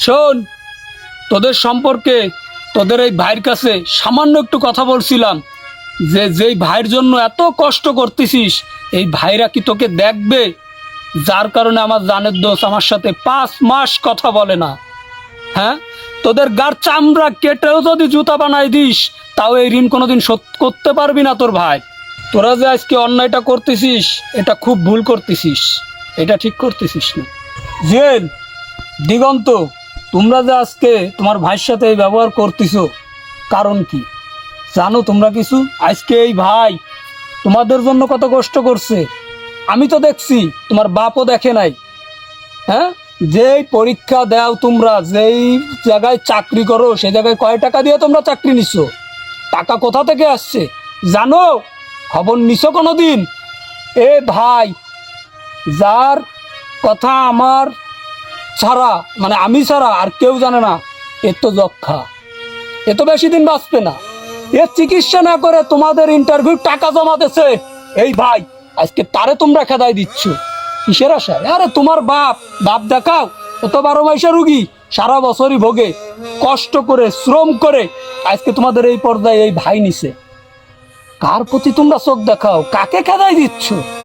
শোন, তোদের সম্পর্কে তোদের এই ভাইয়ের কাছে সামান্য একটু কথা বলছিলাম যে যেই ভাইয়ের জন্য এত কষ্ট করতেছিস, এই ভাইরা কি তোকে দেখবে? যার কারণে আমার জানের দোষ আমার সাথে 5 মাস কথা বলে না। হ্যাঁ, তোদের গার চামড়া কেটেও যদি জুতা বানাই দিস, তাও এই ঋণ কোনোদিন শোধ করতে পারবি না তোর ভাই। তোরা যে আজকে অন্যায়টা করতেছিস, এটা খুব ভুল করতেছিস, এটা ঠিক করতেছিস না। জেল, দিগন্ত, তোমরা যে আজকে তোমার ভাইয়ের সাথে এই ব্যবহার করতেছো, কারণ কি জানো তোমরা কিছু? আজকে এই ভাই তোমাদের জন্য কত কষ্ট করছে, আমি তো দেখছি, তোমার বাপও দেখে নাই। হ্যাঁ, যেই পরীক্ষা দাও তোমরা, যেই জায়গায় চাকরি করো, সেই জায়গায় কয় টাকা দিয়ে তোমরা চাকরি নিচ্ছ? টাকা কোথা থেকে আসছে জানো? খবর নিছো কোনো দিন? এ ভাই, যার কথা আমার ছাড়া, মানে আমি ছাড়া আর কেউ জানে না, এর তো যক্ষা, এ তো বেশি দিন বাঁচবে না। এ চিকিৎসা না করে তোমাদের ইন্টারভিউ টাকা জমাতেছে এই ভাই, আজকে তারে তোমরা খেদাই দিচ্ছ কিসের আশায়? আরে তোমার বাপ বাপ দেখাও, ও তো 12 মাসের রুগী, সারা বছরই ভোগে, কষ্ট করে শ্রম করে আজকে তোমাদের এই পর্যায়ে এই ভাই নিছে। কার প্রতি তোমরা চোখ দেখাও? কাকে খেদাই দিচ্ছ?